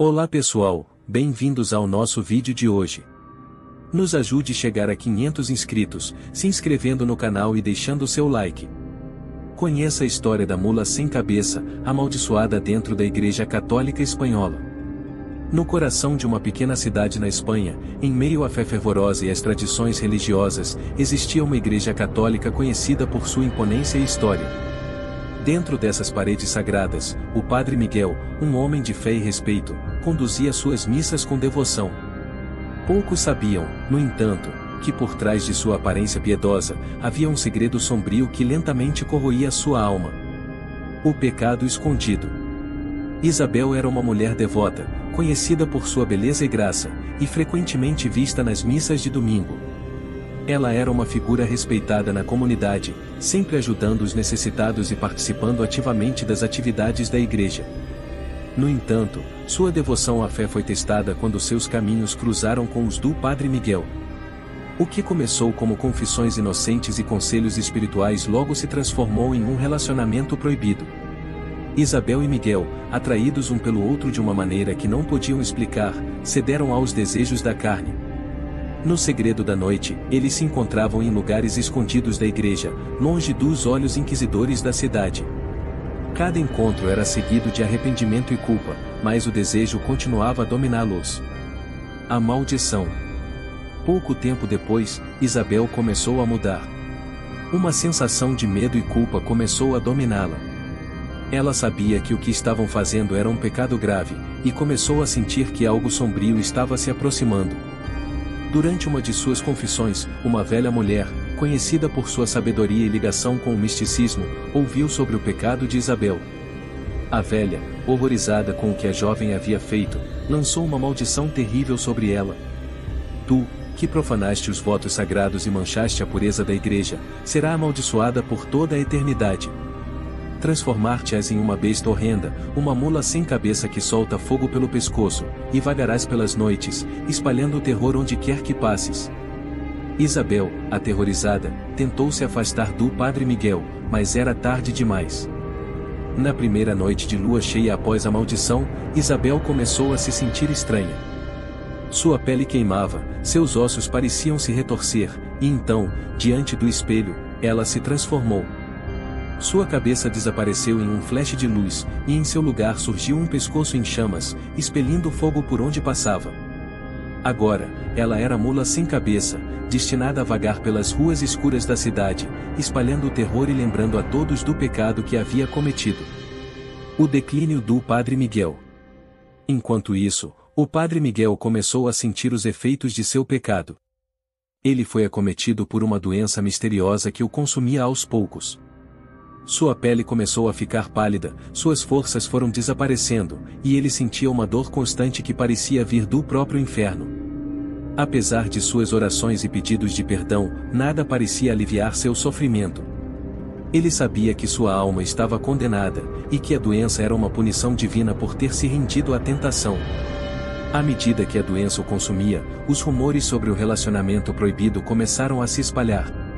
Olá pessoal, bem-vindos ao nosso vídeo de hoje. Nos ajude a chegar a 500 inscritos, se inscrevendo no canal e deixando seu like. Conheça a história da mula sem cabeça, amaldiçoada dentro da Igreja Católica Espanhola. No coração de uma pequena cidade na Espanha, em meio à fé fervorosa e às tradições religiosas, existia uma igreja católica conhecida por sua imponência e história. Dentro dessas paredes sagradas, o Padre Miguel, um homem de fé e respeito, conduzia suas missas com devoção. Poucos sabiam, no entanto, que por trás de sua aparência piedosa, havia um segredo sombrio que lentamente corroía sua alma. O pecado escondido. Isabel era uma mulher devota, conhecida por sua beleza e graça, e frequentemente vista nas missas de domingo. Ela era uma figura respeitada na comunidade, sempre ajudando os necessitados e participando ativamente das atividades da igreja. No entanto, sua devoção à fé foi testada quando seus caminhos cruzaram com os do Padre Miguel. O que começou como confissões inocentes e conselhos espirituais logo se transformou em um relacionamento proibido. Isabel e Miguel, atraídos um pelo outro de uma maneira que não podiam explicar, cederam aos desejos da carne. No segredo da noite, eles se encontravam em lugares escondidos da igreja, longe dos olhos inquisidores da cidade. Cada encontro era seguido de arrependimento e culpa, mas o desejo continuava a dominá-los. A maldição. Pouco tempo depois, Isabel começou a mudar. Uma sensação de medo e culpa começou a dominá-la. Ela sabia que o que estavam fazendo era um pecado grave, e começou a sentir que algo sombrio estava se aproximando. Durante uma de suas confissões, uma velha mulher, conhecida por sua sabedoria e ligação com o misticismo, ouviu sobre o pecado de Isabel. A velha, horrorizada com o que a jovem havia feito, lançou uma maldição terrível sobre ela. Tu, que profanaste os votos sagrados e manchaste a pureza da igreja, será amaldiçoada por toda a eternidade. Transformar-te-ás em uma besta horrenda, uma mula sem cabeça que solta fogo pelo pescoço, e vagarás pelas noites, espalhando o terror onde quer que passes. Isabel, aterrorizada, tentou se afastar do Padre Miguel, mas era tarde demais. Na primeira noite de lua cheia após a maldição, Isabel começou a se sentir estranha. Sua pele queimava, seus ossos pareciam se retorcer, e então, diante do espelho, ela se transformou. Sua cabeça desapareceu em um flash de luz, e em seu lugar surgiu um pescoço em chamas, expelindo fogo por onde passava. Agora, ela era mula sem cabeça, destinada a vagar pelas ruas escuras da cidade, espalhando o terror e lembrando a todos do pecado que havia cometido. O declínio do Padre Miguel. Enquanto isso, o Padre Miguel começou a sentir os efeitos de seu pecado. Ele foi acometido por uma doença misteriosa que o consumia aos poucos. Sua pele começou a ficar pálida, suas forças foram desaparecendo, e ele sentia uma dor constante que parecia vir do próprio inferno. Apesar de suas orações e pedidos de perdão, nada parecia aliviar seu sofrimento. Ele sabia que sua alma estava condenada, e que a doença era uma punição divina por ter se rendido à tentação. À medida que a doença o consumia, os rumores sobre o relacionamento proibido começaram a se espalhar.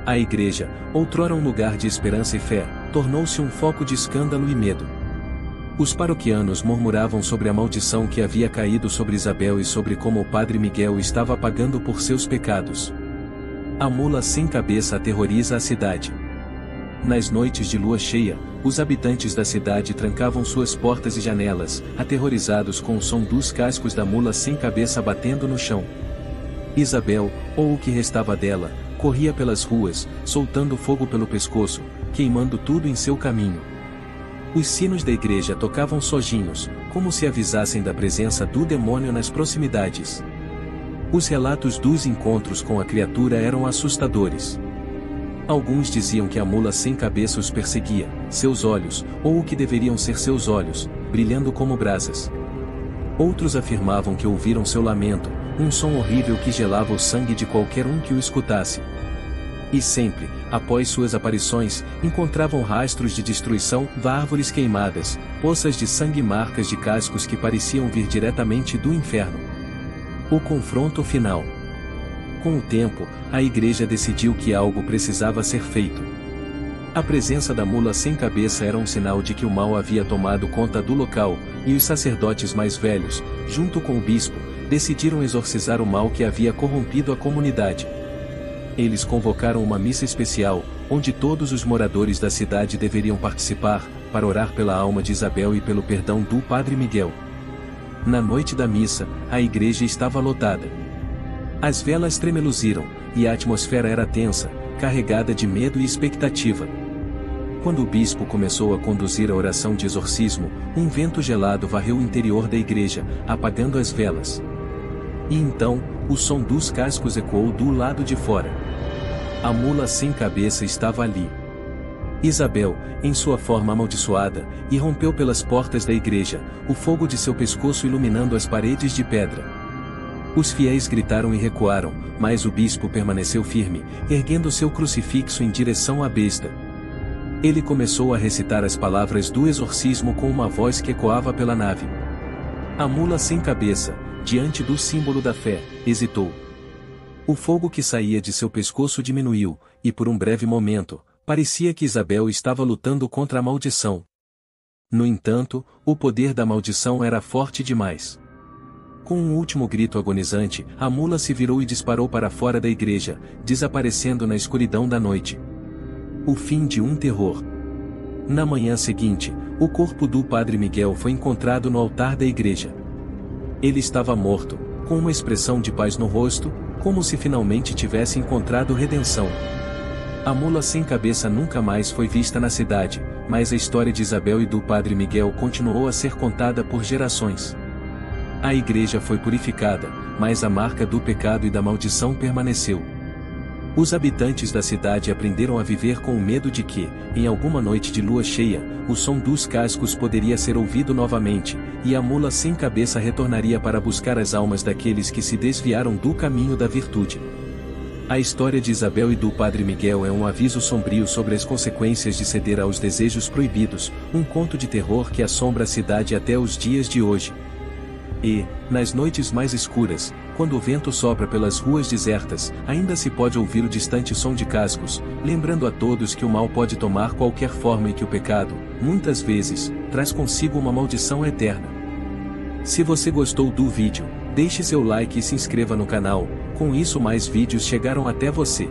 A igreja, outrora um lugar de esperança e fé, tornou-se um foco de escândalo e medo. Os paroquianos murmuravam sobre a maldição que havia caído sobre Isabel e sobre como o Padre Miguel estava pagando por seus pecados. A mula sem cabeça aterroriza a cidade. Nas noites de lua cheia, os habitantes da cidade trancavam suas portas e janelas, aterrorizados com o som dos cascos da mula sem cabeça batendo no chão. Isabel, ou o que restava dela, corria pelas ruas, soltando fogo pelo pescoço, queimando tudo em seu caminho. Os sinos da igreja tocavam sojinhos, como se avisassem da presença do demônio nas proximidades. Os relatos dos encontros com a criatura eram assustadores. Alguns diziam que a mula sem cabeça os perseguia, seus olhos, ou o que deveriam ser seus olhos, brilhando como brasas. Outros afirmavam que ouviram seu lamento, um som horrível que gelava o sangue de qualquer um que o escutasse. E sempre, após suas aparições, encontravam rastros de destruição, árvores queimadas, poças de sangue e marcas de cascos que pareciam vir diretamente do inferno. O confronto final. Com o tempo, a igreja decidiu que algo precisava ser feito. A presença da mula sem cabeça era um sinal de que o mal havia tomado conta do local, e os sacerdotes mais velhos, junto com o bispo, decidiram exorcizar o mal que havia corrompido a comunidade. Eles convocaram uma missa especial, onde todos os moradores da cidade deveriam participar, para orar pela alma de Isabel e pelo perdão do Padre Miguel. Na noite da missa, a igreja estava lotada. As velas tremeluziram, e a atmosfera era tensa, carregada de medo e expectativa. Quando o bispo começou a conduzir a oração de exorcismo, um vento gelado varreu o interior da igreja, apagando as velas. E então, o som dos cascos ecoou do lado de fora. A mula sem cabeça estava ali. Isabel, em sua forma amaldiçoada, irrompeu pelas portas da igreja, o fogo de seu pescoço iluminando as paredes de pedra. Os fiéis gritaram e recuaram, mas o bispo permaneceu firme, erguendo seu crucifixo em direção à besta. Ele começou a recitar as palavras do exorcismo com uma voz que ecoava pela nave. A mula sem cabeça, diante do símbolo da fé, hesitou. O fogo que saía de seu pescoço diminuiu, e por um breve momento, parecia que Isabel estava lutando contra a maldição. No entanto, o poder da maldição era forte demais. Com um último grito agonizante, a mula se virou e disparou para fora da igreja, desaparecendo na escuridão da noite. O fim de um terror. Na manhã seguinte, o corpo do Padre Miguel foi encontrado no altar da igreja. Ele estava morto, com uma expressão de paz no rosto, como se finalmente tivesse encontrado redenção. A mula sem cabeça nunca mais foi vista na cidade, mas a história de Isabel e do Padre Miguel continuou a ser contada por gerações. A igreja foi purificada, mas a marca do pecado e da maldição permaneceu. Os habitantes da cidade aprenderam a viver com o medo de que, em alguma noite de lua cheia, o som dos cascos poderia ser ouvido novamente, e a mula sem cabeça retornaria para buscar as almas daqueles que se desviaram do caminho da virtude. A história de Isabel e do Padre Miguel é um aviso sombrio sobre as consequências de ceder aos desejos proibidos, um conto de terror que assombra a cidade até os dias de hoje. E, nas noites mais escuras, quando o vento sopra pelas ruas desertas, ainda se pode ouvir o distante som de cascos, lembrando a todos que o mal pode tomar qualquer forma e que o pecado, muitas vezes, traz consigo uma maldição eterna. Se você gostou do vídeo, deixe seu like e se inscreva no canal, com isso mais vídeos chegaram até você.